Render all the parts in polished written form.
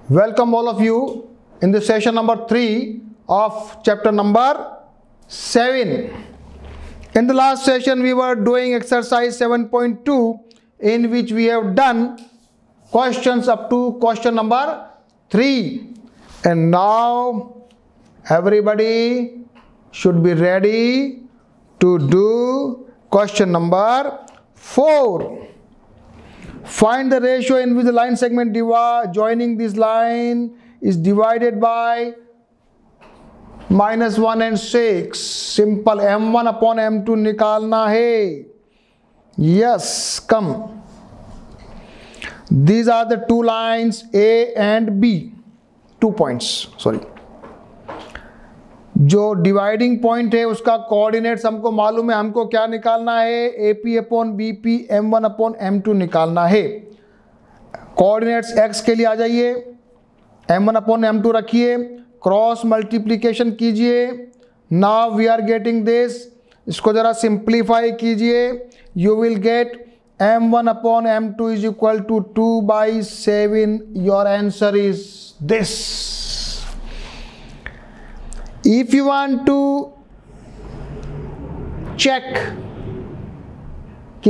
Welcome all of you in the session number 3 of chapter number 7. In the last session we were doing exercise 7.2 in which we have done questions up to question number 3. And now everybody should be ready to do question number 4. Find the ratio in which the line segment joining this line is divided by -1 and 6. Simple. m1 upon m2 निकालना है. Yes, come. These are the two lines A and B. 2 points. Sorry. जो dividing point है उसका coordinates हमको मालूम है. हमको क्या निकालना है? AP upon BP m1 upon m2 निकालना है. कोऑर्डिनेट्स x के लिए आ जाइए, m1 अपॉन m2 रखिए, क्रॉस मल्टीप्लीकेशन कीजिए. Now we are getting this. इसको जरा सिंप्लीफाई कीजिए. You will get m1 upon m2 is equal to 2/7. Your answer is this. If you want to check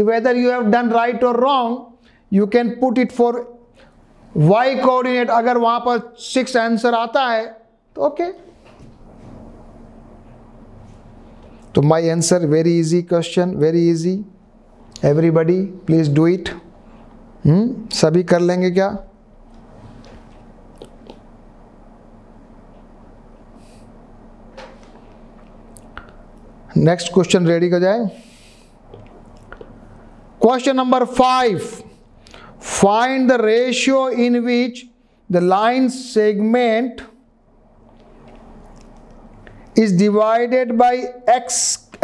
whether you have done right or wrong, you can put it for y coordinate. अगर वहां पर 6 answer आता है तो okay. तो my answer very easy question, very easy. Everybody please do it. सभी कर लेंगे क्या? नेक्स्ट क्वेश्चन रेडी हो जाए. Question number 5. Find the ratio in which the line segment is divided by x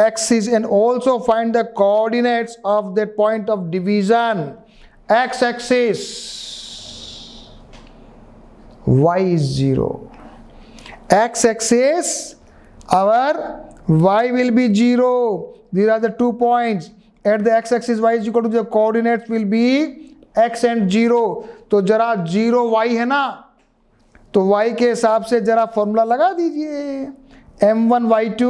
axis and also find the coordinates of that point of division. X axis y is 0. X axis our y will be 0. These are the 2 points. At the x axis y is equal to the coordinates will be x and 0. तो जरा 0 y है ना, तो y के हिसाब से जरा formula लगा दीजिए. m1 y2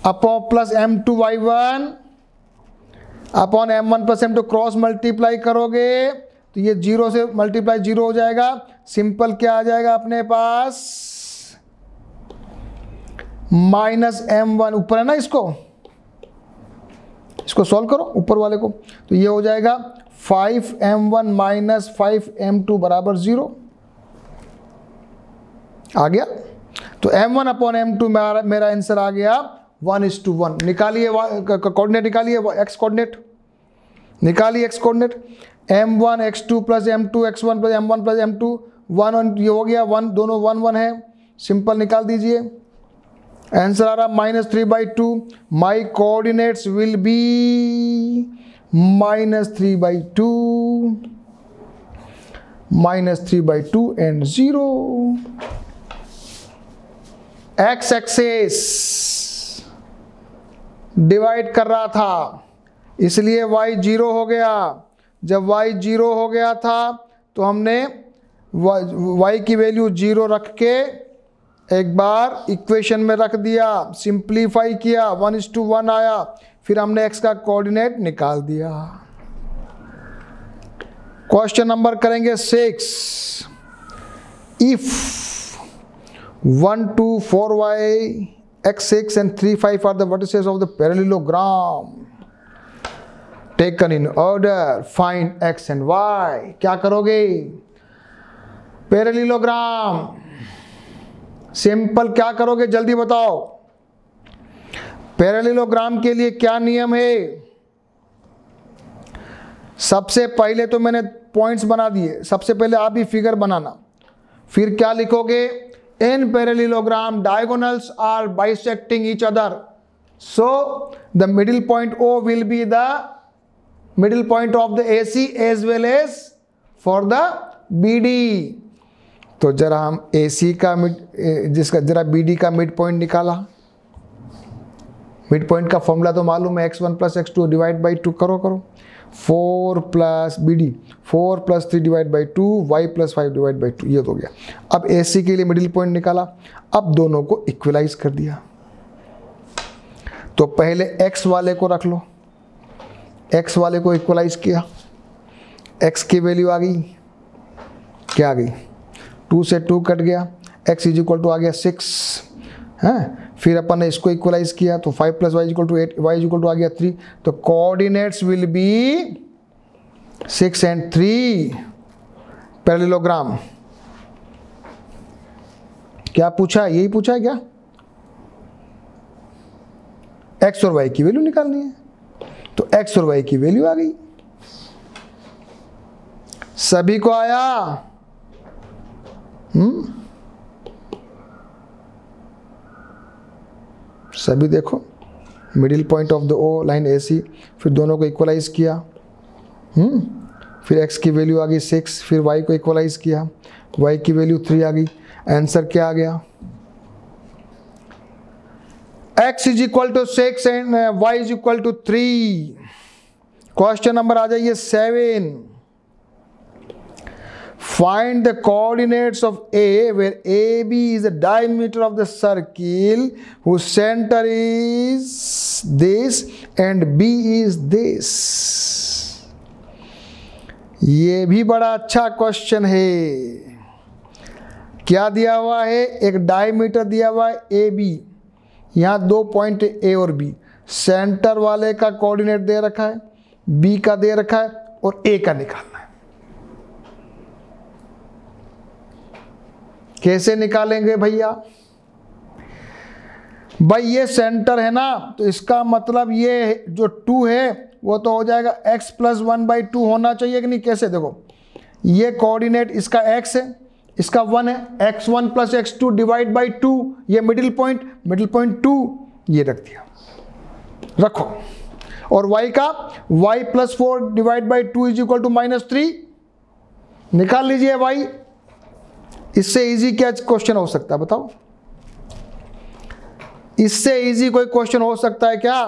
upon plus m2 y1 upon m1 plus m2 cross multiply करोगे तो ये 0 से मल्टीप्लाई 0 हो जाएगा. सिंपल क्या आ जाएगा अपने पास? -m1 ऊपर है ना, इसको सॉल्व करो ऊपर वाले को. तो ये हो जाएगा 5m1 माइनस 5m2 बराबर 0. आ गया. तो m1 अपॉन m2 मेरा आंसर आ गया 1:1. निकालिए कोऑर्डिनेट, निकालिए x कोऑर्डिनेट, निकालिए x coordinate. m1 x2 plus m2 x1 plus m1 plus m2 1 ये हो गया 1. दोनों 1 1 है. सिंपल निकाल दीजिए. आंसर आ रहा -3/2. My coordinates will be -3/2 and 0. X axis divide कर रहा था इसलिए y 0 हो गया. जब y 0 हो गया था तो हमने y की वैल्यू 0 रख के एक बार इक्वेशन में रख दिया, सिंप्लीफाई किया, 1:1 आया. फिर हमने x का कोऑर्डिनेट निकाल दिया. क्वेश्चन नंबर करेंगे 6. If 1 2 4y x6 and 3 5 are the vertices of the parallelogram taken in order, find x and y. क्या करोगे? पैरेललोग्राम सिंपल क्या करोगे जल्दी बताओ. पैरेललोग्राम के लिए क्या नियम है? सबसे पहले तो मैंने पॉइंट्स बना दिए. सबसे पहले आप भी फिगर बनाना. फिर क्या लिखोगे? In parallelogram diagonals are bisecting each other, so the middle point O will be the middle point of the AC as well as for the BD. तो जरा हम AC का जिसका जरा BD का मिड पॉइंट निकाला. मिड पॉइंट का formula तो मालूम है x1 plus x2 divide by 2. करो 4 plus B D 4 plus 3 divide by 2 y plus 5 divide by 2, ये तो हो गया। अब ए सी के लिए मिडिल पॉइंट निकाला, अब दोनों को इक्वलाइज कर दिया। तो पहले x वाले को रख लो, x वाले को इक्वलाइज किया, x की वैल्यू आ गई, क्या आ गई, 2 से 2 कट गया, x इज इक्वल टू आ गया 6 है। फिर अपन ने इसको इक्वलाइज किया तो 5 plus y is equal to 8, y is equal to आ गया 3। तो coordinates will be 6 and 3 parallelogram. क्या पूछा है, यही पूछा है क्या, x और y की वैल्यू निकालनी है। तो x और y की वैल्यू आ गई, सभी को आया। सभी देखो, middle point of the O line A C, फिर दोनों को इक्वलाइज किया, फिर x की वैल्यू आ गई 6, फिर y को इक्वलाइज किया, y की वैल्यू 3 आ गई। आंसर क्या आ गया, x is equal to 6 and y is equal to 3। Question number आ जाइए 7। Find the coordinates of A where AB is the diameter of the circle whose center is this and B is this। ये भी बड़ा अच्छा question है। क्या दिया हुआ है, एक डायमीटर दिया हुआ है AB, यहाँ 2 पॉइंट A और B, सेंटर वाले का कोऑर्डिनेट दे रखा है, B का दे रखा है और A का निकालना है। कैसे निकालेंगे भैया, भाई ये सेंटर है ना, तो इसका मतलब ये जो 2 है वो तो हो जाएगा x प्लस 1/2 होना चाहिए कि नहीं। कैसे, देखो ये कोऑर्डिनेट इसका x है, इसका 1 है, x1 plus x2 divide by 2, ये मिडिल पॉइंट 2 ये रख दिया, रखो। और y का y plus 4 divide by 2 is equal to -3, निकाल लीजिए y। इससे इजी क्या क्वेश्चन हो सकता है बताओ, इससे इजी कोई क्वेश्चन हो सकता है क्या।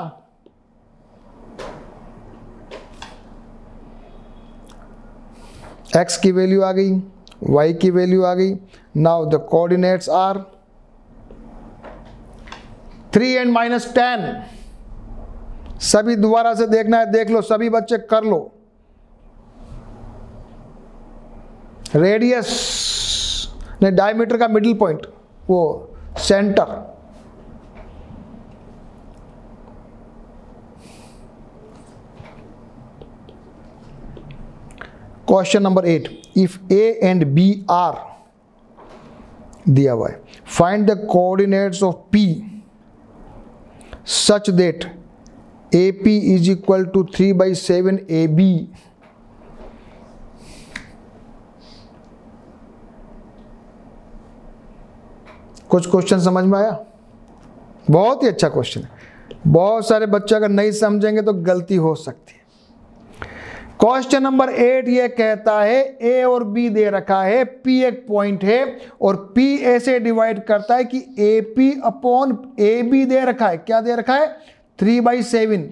x की वैल्यू आ गई, y की वैल्यू आ गई। Now the coordinates are 3 and -10। सभी दोबारा से देखना है, देख लो, सभी बच्चे कर लो। रेडियस नहीं, डायमीटर का मिडिल पॉइंट, वो centre. Question number 8, if A and B are दिया हुआ है, find the coordinates of P such that AP is equal to 3/7 AB। कुछ क्वेश्चन समझ में आया, बहुत ही अच्छा क्वेश्चन है। बहुत सारे बच्चे अगर नहीं समझेंगे तो गलती हो सकती है। क्वेश्चन नंबर 8 ये कहता है A और B दे रखा है, P एक पॉइंट है और P ऐसे डिवाइड करता है कि AP अपॉन AB दे रखा है, क्या दे रखा है 3/7।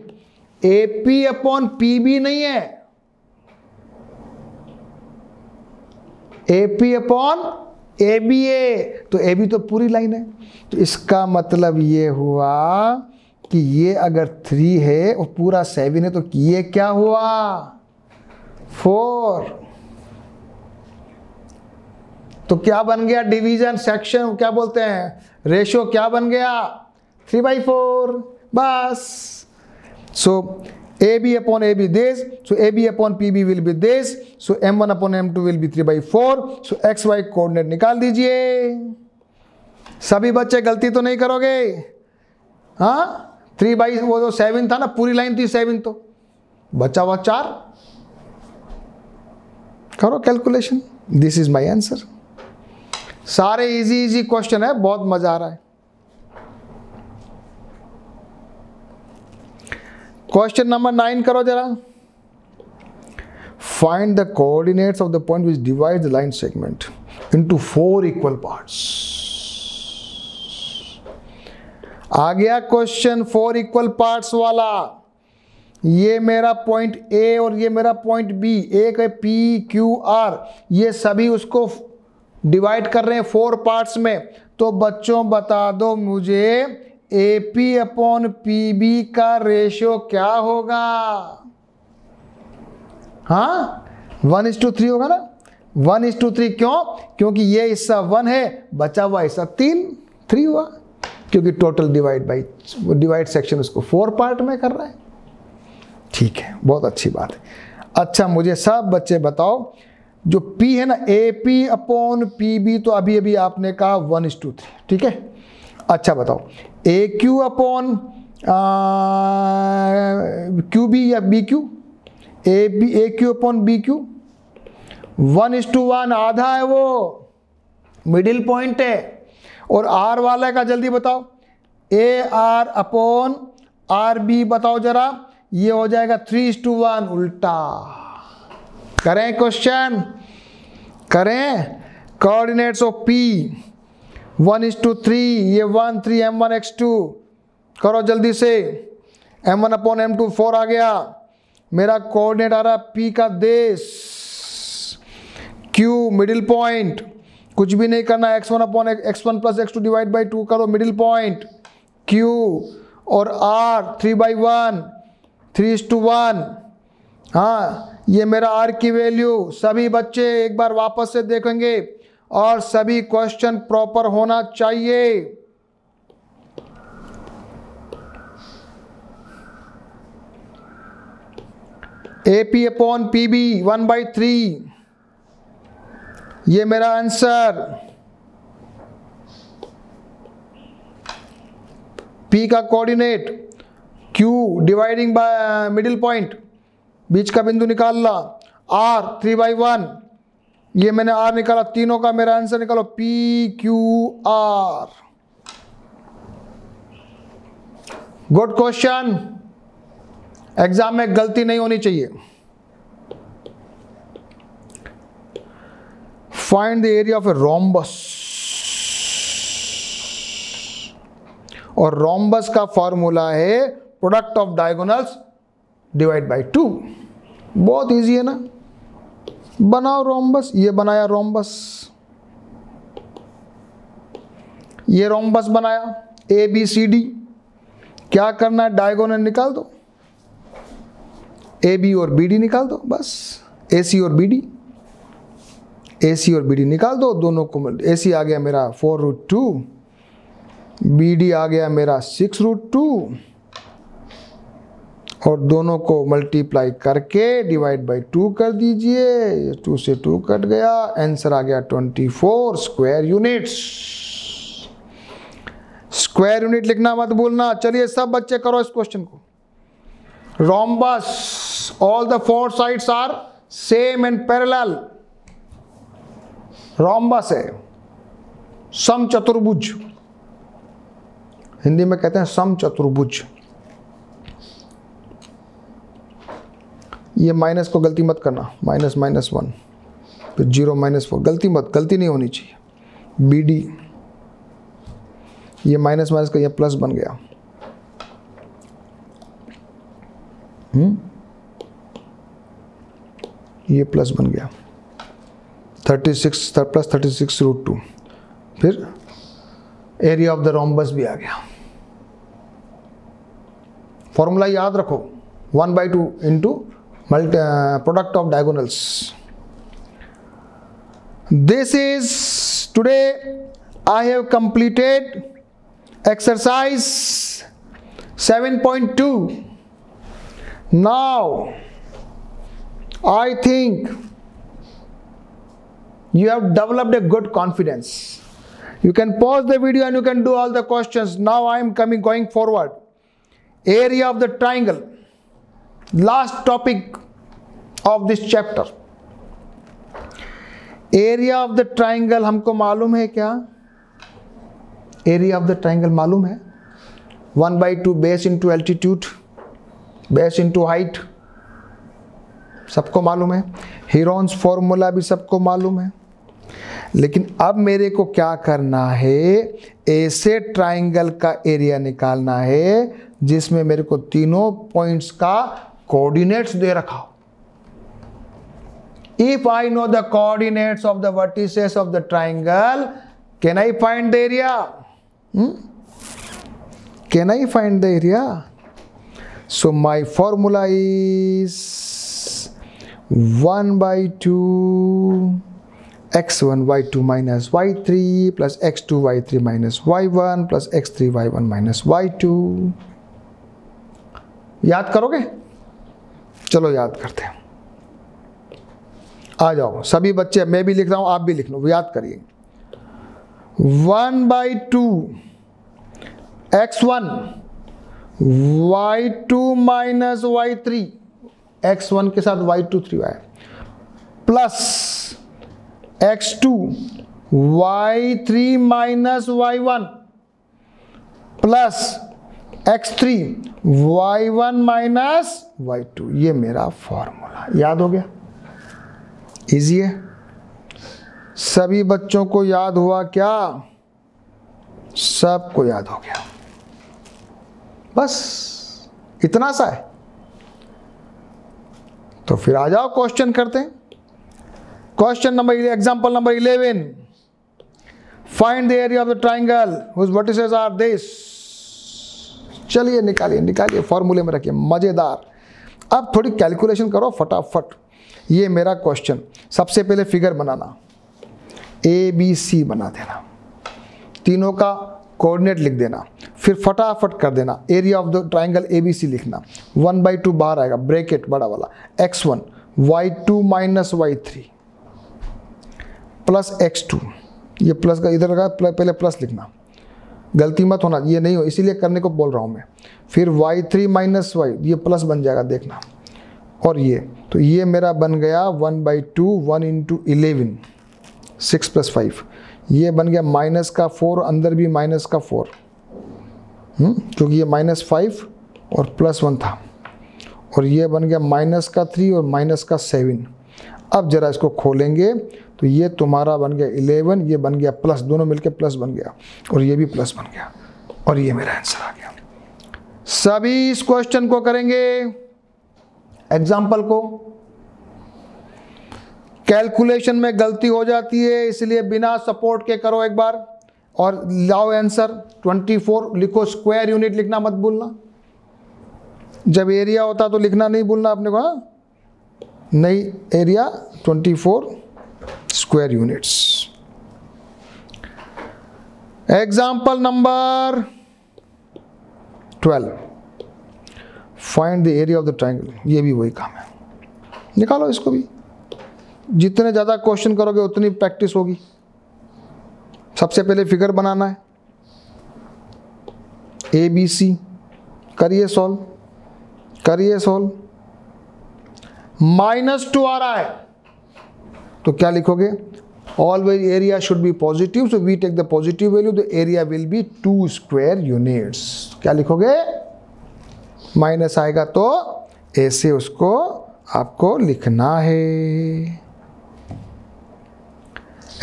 AP अपॉन PB नहीं है, AP अपॉन ABA, तो AB तो पूरी लाइन है। तो इसका मतलब ये हुआ कि ये अगर 3 है और पूरा 7 है तो ये क्या हुआ 4। तो क्या बन गया डिवीजन, सेक्शन क्या बोलते हैं, रेशियो क्या बन गया 3/4 बस। सो AB upon AB this, so AB upon PB will be this, so M1 upon M2 will be 3/4, so XY coordinate निकाल दीजिए। सभी बच्चे गलती तो नहीं करोगे, हाँ 3/, वो जो 7 था ना, पूरी लाइन थी 7, तो बचा हुआ 4। करो calculation, this is my answer. सारे इजी क्वेश्चन है, बहुत मजा आ रहा है। क्वेश्चन नंबर 9 करो जरा। Find the coordinates of the point which divide the line segment into 4 equal parts. आ गया क्वेश्चन 4 इक्वल पार्ट्स वाला। ये मेरा पॉइंट ए और ये मेरा पॉइंट बी, एक है पी क्यू आर, ये सभी उसको डिवाइड कर रहे हैं 4 पार्ट्स में। तो बच्चों बता दो मुझे A P upon P B का रेशियो क्या होगा? हाँ 1:3 होगा ना, 1:3। क्यों? क्योंकि ये हिस्सा 1 है, बचा हुआ हिस्सा 3 हुआ, क्योंकि टोटल डिवाइड सेक्शन उसको 4 पार्ट में कर रहा है। ठीक है, बहुत अच्छी बात है। अच्छा मुझे सब बच्चे बताओ, जो P है ना, A P upon P B, तो अभी अभी आपने कहा 1:3, ठीक है। अच्छा बताओ ए क्यू अपॉन क्यू बी या बी क्यू, ए क्यू अपॉन बी क्यू 1:1, आधा है, वो मिडिल पॉइंट है। और आर वाला का जल्दी बताओ, A R upon R B, बताओ जरा, ये हो जाएगा 3:1, उल्टा। करें क्वेश्चन, करें। कोऑर्डिनेट्स ऑफ पी 1:3, ये 1 3 m1 x2, करो जल्दी से। m1 अपॉन m2 4 आ गया। मेरा कोऑर्डिनेट आ रहा पी का देश, क्यू मिडिल पॉइंट, कुछ भी नहीं करना, x1 upon x1 plus x2 divide by 2 करो, मिडिल पॉइंट क्यू, और r 3/1, 3:1। हाँ ये मेरा r की वैल्यू। सभी बच्चे एक बार वापस से देखेंगे और सभी क्वेश्चन प्रॉपर होना चाहिए। A P upon P B 1/3, ये मेरा आंसर। P का coordinate Q dividing by middle point, बीच का बिंदु निकालना, R 3/1, ये मैंने R निकाला, तीनों का मेरा आंसर निकालो, P Q R। Good question, exam में गलती नहीं होनी चाहिए। Find the area of a rhombus, और रोम्बस का फॉर्मूला है product of diagonals divide by 2। बहुत इजी है ना, बनाओ रोम्बस। ये बनाया रोम्बस, ये रोम्बस बनाया, ए बी सी डी। क्या करना है, डायगोनल निकाल दो, ए बी और बी डी निकाल दो, बस। ए सी और बी डी, ए सी और बी डी निकाल दो, दोनों को ए सी आ गया मेरा 4√2, बी डी आ गया मेरा 6√2, और दोनों को मल्टीप्लाई करके डिवाइड बाय 2 कर दीजिए। 2 से 2 कट गया, आंसर आ गया 24 स्क्वायर यूनिट्स। स्क्वायर यूनिट लिखना मत भूलना। चलिए सब बच्चे करो इस क्वेश्चन को। Rhombus, all the 4 sides are same and parallel. Rhombus है समचतुर्भुज, हिंदी में कहते हैं समचतुर्भुज। ये माइनस को गलती मत करना, -1 फिर 0 -4, गलती नहीं होनी चाहिए। बी डी, ये माइनस का ये प्लस बन गया, ये प्लस बन गया, 36 प्लस 36√2। फिर एरिया ऑफ द रोम्बस भी आ गया। फॉर्मूला याद रखो, 1/2 into product of diagonals. This is today I have completed exercise 7.2. Now I think you have developed a good confidence. You can pause the video and you can do all the questions. Now I am going forward. Area of the triangle, last topic of this chapter. Area of the triangle हमको मालूम है क्या? Area of the triangle मालूम है, 1/2 base into altitude, base into height, सबको मालूम है। Heron's formula भी सबको मालूम है। लेकिन अब मेरे को क्या करना है, ऐसे ट्राइंगल का एरिया निकालना है जिसमें मेरे को तीनों पॉइंट्स का कोऑर्डिनेट्स दे रखा हो। If I know the coordinates of the vertices of the triangle, can I find the area? Can I find the area? So my formula is 1/2 x1 y2 minus y3 plus x2 y3 minus y1 plus x3 y1 minus y2। याद करोगे? चलो याद करते हैं। आ जाओ सभी बच्चे, मैं भी लिख रहा हूं, आप भी लिख लो, याद करिए। 1/2 x1 y2 minus y3, x1 के साथ y2 3 आया, plus x2 y3 minus y1 plus x3 y1 minus y2। ये मेरा फॉर्मूला याद हो गया। इजी है। सभी बच्चों को याद हुआ क्या? सबको याद हो गया। बस इतना सा है। तो फिर आ जाओ क्वेश्चन करते हैं। Question number example number 11, find the area of the triangle whose vertices are this. चलिए निकालिए निकालिए, फॉर्मूले में रखिए, मजेदार। अब थोड़ी कैलकुलेशन करो फटाफट। ये मेरा क्वेश्चन, सबसे पहले फिगर बनाना, ABC बना देना, तीनों का कोऑर्डिनेट लिख देना, फिर फटाफट कर देना area of the triangle ABC लिखना। 1/2 बाहर आएगा, ब्रैकेट बड़ा वाला, x1 y2 minus y3 plus x2, ये प्लस का इधर लगा, पहले प्लस लिखना, गलती मत होना, ये नहीं हो, इसीलिए करने को बोल रहा हूँ मैं। फिर y3 minus y, ये प्लस बन जाएगा देखना, और ये तो ये मेरा बन गया 1/2 1 into 11 6 + 5, ये बन गया माइनस का 4, अंदर भी माइनस का 4, क्योंकि ये -5 और +1 था, और ये बन गया माइनस का 3 और माइनस का 7। अब जरा इसको खोलेंगे तो ये तुम्हारा बन गया 11, ये बन गया प्लस, दोनों मिलके प्लस बन गया, और ये भी प्लस बन गया, और ये मेरा आंसर आ गया। सभी इस क्वेश्चन को करेंगे, एग्जाम्पल को। कैलकुलेशन में गलती हो जाती है, इसलिए बिना सपोर्ट के करो एक बार, और लाओ आंसर। 24 लिखो, स्क्वायर यूनिट लिखना मत भूलना। जब एरिया होता तो लिखना नहीं भूलना अपने को, हाँ? नहीं, area 24 square units. Example number 12, find the area of the triangle. ये भी वही काम है, निकालो इसको भी। जितने ज़्यादा क्वेश्चन करोगे उतनी प्रैक्टिस होगी। सबसे पहले फिगर बनाना है, ABC, करिए सॉल्व, करिए सॉल्व। -2 आ रहा है तो क्या लिखोगे? Always area should be positive, so we take the positive value, the area will be 2 square units. क्या लिखोगे? माइनस आएगा तो ऐसे उसको आपको लिखना है।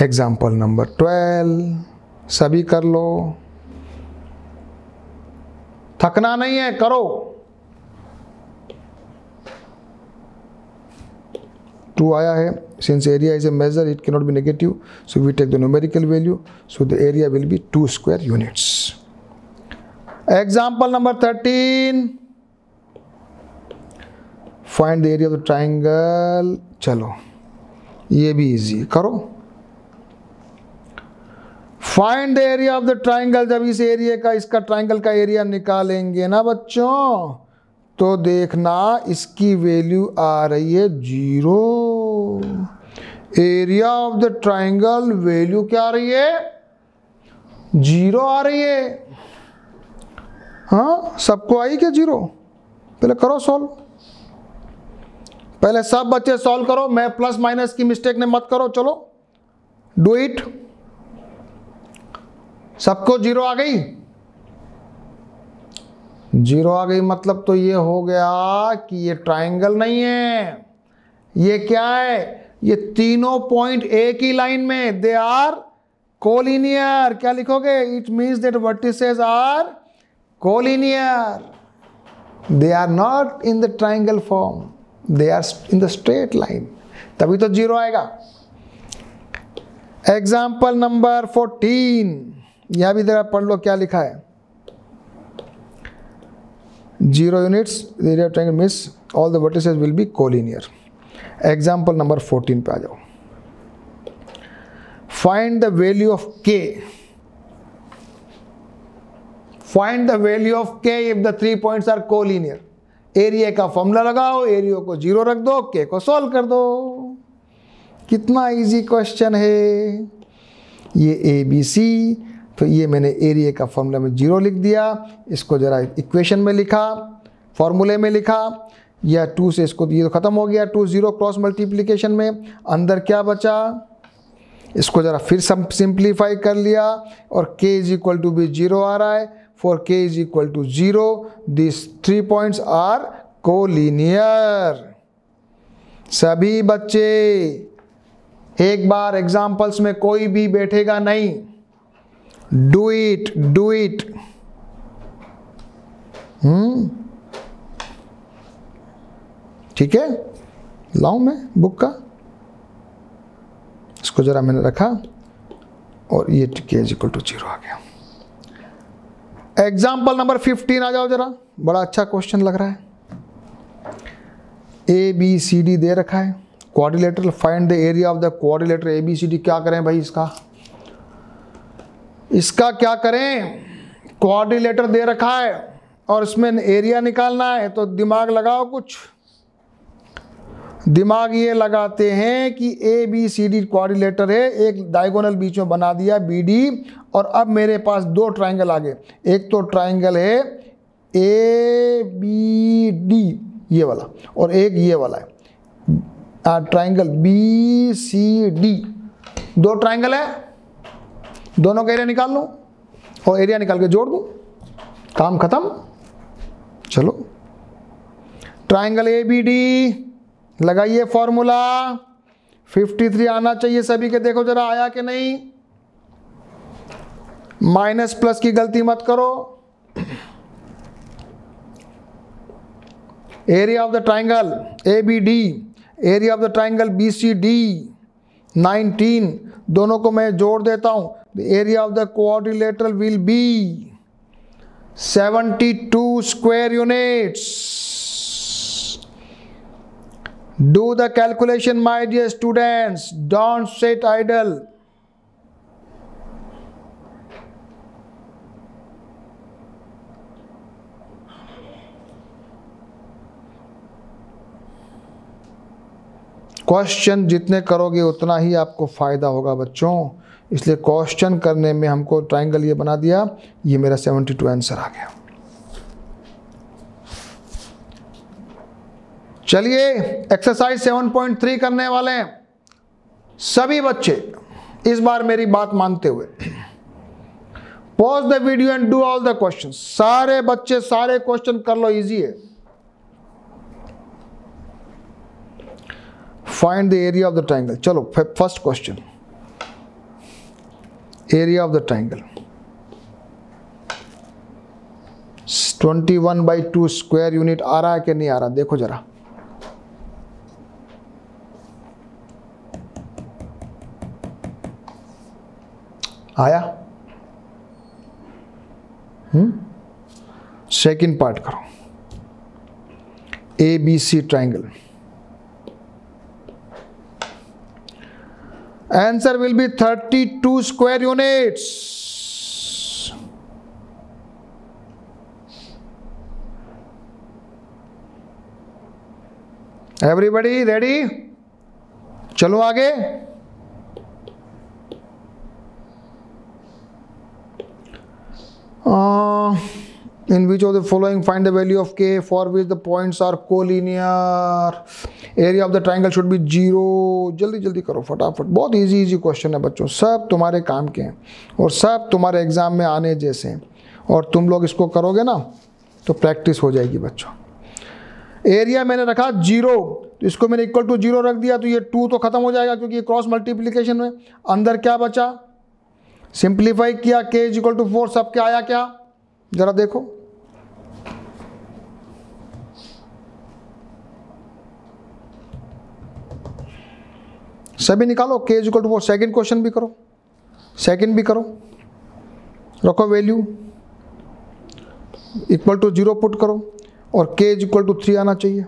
एग्जाम्पल नंबर 12, सभी कर लो, थकना नहीं है, करो। 2 आया है, since area is a measure it cannot be negative, so we take the numerical value, so the area will be 2 square units. Example number 13, find the area of the triangle। चलो ये भी easy करो। Find the area of the triangle, जब इस area का, इसका triangle का area निकालेंगे ना बच्चों, तो देखना इसकी वैल्यू आ रही है 0। Area of the triangle value क्या आ रही है? 0 आ रही है। हाँ, सबको आई क्या 0? पहले करो सॉल्व, पहले सब बच्चे सॉल्व करो, मैं प्लस माइनस की मिस्टेक ने मत करो। चलो डू इट। सबको 0 आ गई? 0 आ गई मतलब तो ये हो गया कि ये ट्राइंगल नहीं है। ये क्या है? ये तीनों पॉइंट एक ही लाइन में, दे आर कोलिनियर। क्या लिखोगे? It means that vertices are collinear. They are not in the triangle form, they are in the straight line, तभी तो 0 आएगा। एग्जाम्पल नंबर 14, यहां भी जरा पढ़ लो क्या लिखा है। 0 units, the area of triangle means all the vertices will be collinear. Example number 14 पे आ जाओ। Find the value of K, find the value of K if the 3 points are collinear. Area का फॉर्मूला लगाओ, area को 0 रख दो, के को सॉल्व कर दो। कितना इजी क्वेश्चन है ये। ए बी सी, तो ये मैंने एरिया का फॉर्मूला में 0 लिख दिया, इसको जरा इक्वेशन में लिखा, फॉर्मूले में लिखा, या 2 से इसको ये तो खत्म हो गया, 2 0 क्रॉस मल्टीप्लिकेशन में, अंदर क्या बचा, इसको जरा फिर सिंप्लीफाई कर लिया, और k इज इक्वल टू भी 0 आ रहा है। For k is equal to 0 this 3 points are collinear. सभी बच्चे एक बार एग्जाम्पल्स में कोई भी बैठेगा नहीं, डू इट, डू इट। ठीक है, लाऊं मैं बुक का, इसको जरा मैंने रखा, और ये k इज इक्वल टू 0 आ गया। एग्जाम्पल नंबर 15 आ जाओ जरा, बड़ा अच्छा क्वेश्चन लग रहा है। ए बी सी डी दे रखा है, quadrilateral, find the area of the quadrilateral A B C D. क्या करें भाई, इसका क्या करें, क्वाड्रिलेटर दे रखा है और इसमें एरिया निकालना है, तो दिमाग लगाओ कुछ। दिमाग ये लगाते हैं कि A B C D quadrilateral है, एक डायगोनल बीच में बना दिया बी डी, और अब मेरे पास 2 ट्राइंगल आ गए। एक तो ट्राइंगल है ए बी डी ये वाला, और एक ये वाला है triangle B C D. 2 triangle है, दोनों का एरिया निकाल लूं और एरिया निकाल के जोड़ दूं, काम खत्म। चलो, ट्राइंगल ए बी डी लगाइए फॉर्मूला, 53 आना चाहिए सभी के। देखो जरा आया कि नहीं, माइनस प्लस की गलती मत करो। Area of the triangle A B D, area of the triangle B C D 19, दोनों को मैं जोड़ देता हूं। The area of the quadrilateral will be 72 square units. Do the calculation, my dear students. Don't sit idle. Question जितने करोगे उतना ही आपको फायदा होगा बच्चों, इसलिए क्वेश्चन करने में हमको ट्राइंगल ये बना दिया, ये मेरा 72 आंसर आ गया। चलिए एक्सरसाइज 7.3 करने वाले हैं सभी बच्चे, इस बार मेरी बात मानते हुए। Pause the video and do all the question. सारे बच्चे सारे क्वेश्चन कर लो, इजी है। Find the area of the triangle. चलो first question, area of the triangle 21/2 square unit आ रहा है कि नहीं आ रहा, देखो जरा। आया? सेकंड पार्ट करो, A B C triangle. Answer will be 32 square units. Everybody ready? चलो आगे। In which of the following find the value of k for which the points are collinear? Area of the triangle should be 0. जल्दी जल्दी करो फटाफट, बहुत easy question है बच्चों, सब तुम्हारे काम के हैं और सब तुम्हारे एग्जाम में आने जैसे हैं, और तुम लोग इसको करोगे ना तो प्रैक्टिस हो जाएगी बच्चों। एरिया मैंने रखा 0, तो इसको मैंने इक्वल टू 0 रख दिया, तो ये 2 तो खत्म हो जाएगा क्योंकि ये क्रॉस मल्टीप्लिकेशन में। अंदर क्या बचा, सिंप्लीफाई किया, k इज इक्वल टू 4, सब क्या आया क्या, जरा देखो। सभी निकालो। k is equal to 4, second question भी करो, सेकेंड भी करो, रखो वैल्यू इक्वल टू 0 पुट करो और k इज इक्वल टू 3 आना चाहिए।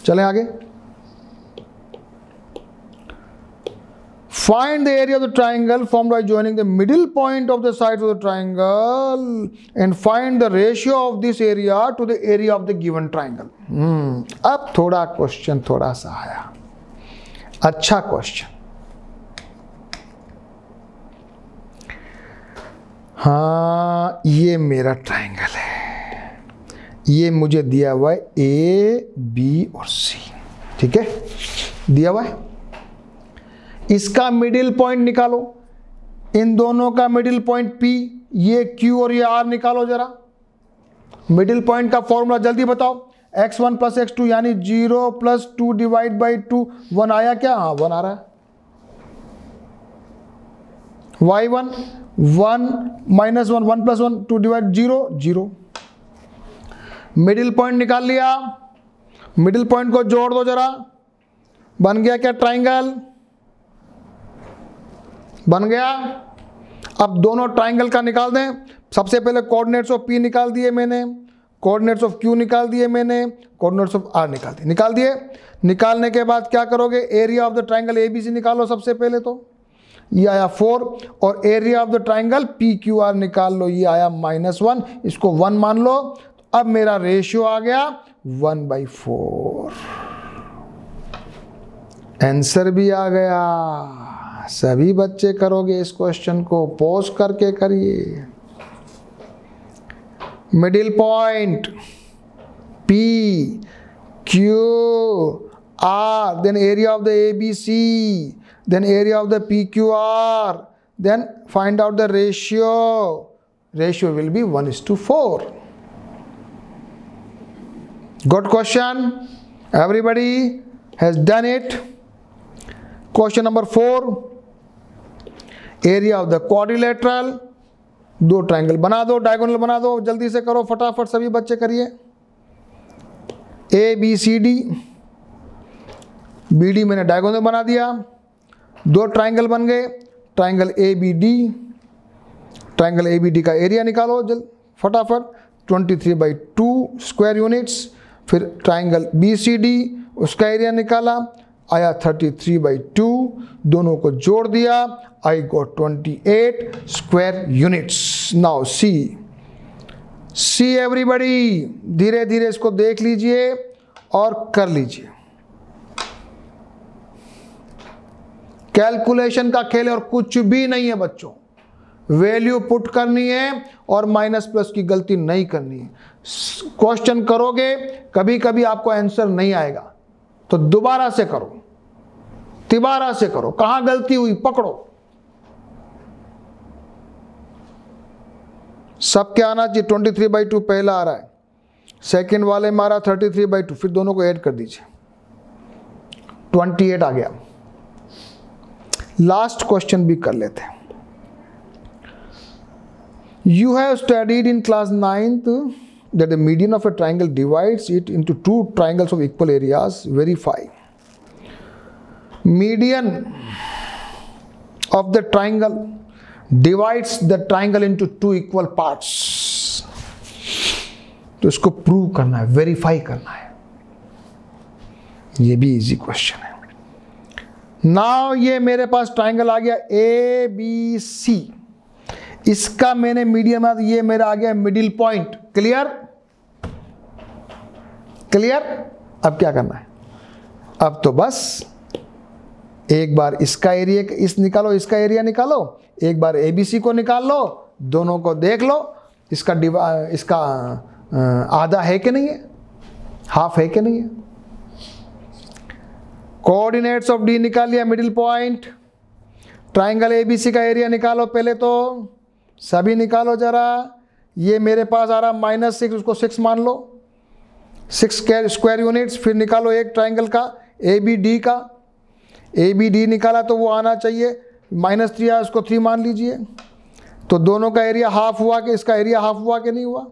चलें आगे। Find the area of the triangle formed by joining the middle point of the sides of the triangle and find the ratio of this area to the area of the given triangle. अब थोड़ा question थोड़ा सा आया, अच्छा question. हाँ, ये मेरा triangle है, ये मुझे दिया हुआ है ए बी और सी, ठीक है, दिया हुआ है। इसका मिडिल पॉइंट निकालो, इन दोनों का मिडिल पॉइंट P, ये Q और ये R निकालो जरा। मिडिल पॉइंट का फॉर्मूला जल्दी बताओ। x1 प्लस x2 यानी 0 प्लस 2 डिवाइड बाई 2, 1 आया क्या? हाँ 1 आ रहा है। y1 1 minus 1, 1 plus 1, 2 divide 0, 0। Middle point निकाल लिया, मिडिल पॉइंट को जोड़ दो जरा, बन गया क्या? ट्राइंगल बन गया। अब दोनों ट्राइंगल का निकाल दें। सबसे पहले कोऑर्डिनेट्स ऑफ P निकाल दिए मैंने, कोऑर्डिनेट्स ऑफ Q निकाल दिए मैंने, कोऑर्डिनेट्स ऑफ R निकाल दिए। निकालने के बाद क्या करोगे? Area of the triangle ABC निकालो सबसे पहले, तो ये आया 4, और area of the triangle PQR निकाल लो, ये आया -1, इसको 1 मान लो। अब मेरा रेशियो आ गया 1/4। आंसर भी आ गया। सभी बच्चे करोगे इस क्वेश्चन को, पॉज करके करिए। Middle point P Q R, then area of the ABC, then area of the PQR, then find out the ratio. Ratio will be 1:4. Good question. Everybody has done it. Question number 4. Area of the quadrilateral, दो triangle बना दो, diagonal बना दो, जल्दी से करो फटाफट सभी बच्चे करिए। A B C D, B D मैंने डायगोनल बना दिया, दो ट्राइंगल बन गए, triangle A B D, triangle A B D का एरिया निकालो जल्द फटाफट, 23/2 स्क्वायर यूनिट्स। फिर ट्राइंगल बी सी डी, उसका एरिया निकाला, आया 33/2, दोनों को जोड़ दिया, I got 28 square units. Now see everybody, धीरे धीरे इसको देख लीजिए और कर लीजिए। कैलकुलेशन का खेल है और कुछ भी नहीं है बच्चों। वैल्यू पुट करनी है और माइनस प्लस की गलती नहीं करनी है। क्वेश्चन करोगे, कभी कभी आपको आंसर नहीं आएगा तो दोबारा से करो, तिबारा से करो, कहां गलती हुई पकड़ो। सबके आना चाहिए। 23/2 पहला आ रहा है, सेकंड वाले में आ रहा 33/2, फिर दोनों को ऐड कर दीजिए, 28 आ गया। लास्ट क्वेश्चन भी कर लेते हैं। You have studied in class 9th that the median of a triangle divides it into two triangles of equal areas. Verify. Median of the triangle divides the triangle into two equal parts. तो इसको prove करना है, verify करना है। ये भी easy question है। Now ये मेरे पास ट्राइंगल आ गया ए बी सी, इसका मैंने मीडियन में, ये मेरा आ गया मिडिल पॉइंट। Clear clear. अब क्या करना है? अब तो बस एक बार इसका एरिया इस निकालो, इसका एरिया निकालो, एक बार एबीसी को निकाल लो, दोनों को देख लो, इसका आधा है कि नहीं है, हाफ है कि नहीं है। कोऑर्डिनेट्स ऑफ डी निकाल लिया, मिडिल पॉइंट। ट्राइंगल एबीसी का एरिया निकालो पहले, तो सभी निकालो जरा। ये मेरे पास आ रहा -6, उसको 6 मान लो, 6 स्क्वायर यूनिट्स। फिर निकालो एक ट्राइंगल का ए बी डी का, ए बी डी निकाला तो वो आना चाहिए -3 आया, उसको 3 मान लीजिए। तो दोनों का एरिया हाफ हुआ कि इसका एरिया हाफ हुआ कि नहीं हुआ?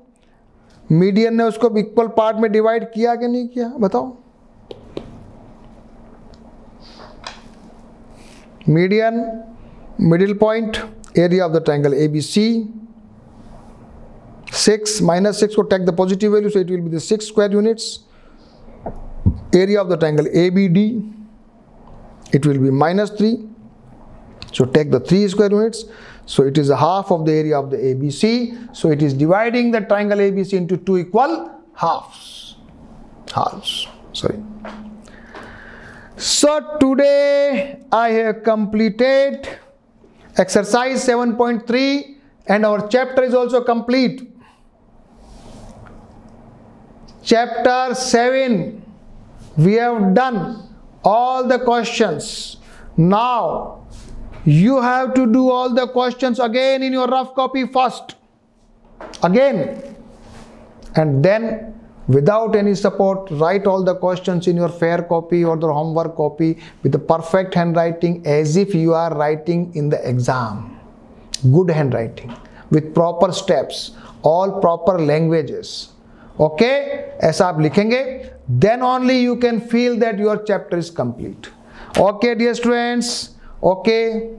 मीडियन ने उसको इक्वल पार्ट में डिवाइड किया कि नहीं किया? बताओ। Median, middle point, area of the triangle ABC, 6 minus 6 को take the positive value, so it will be the 6 square units. Area of the triangle ABD, it will be minus 3, so take the 3 square units, so it is a half of the area of the ABC, so it is dividing the triangle ABC into 2 equal halves. Sorry. So today I have completed exercise 7.3 and our chapter is also complete. Chapter 7, we have done all the questions. Now you have to do all the questions again in your rough copy first, again, and then without any support write all the questions in your fair copy or the homework copy with the perfect handwriting, as if you are writing in the exam. Good handwriting with proper steps, all proper languages. Okay, ऐसा आप लिखेंगे, then only you can feel that your chapter is complete. Okay dear students, okay.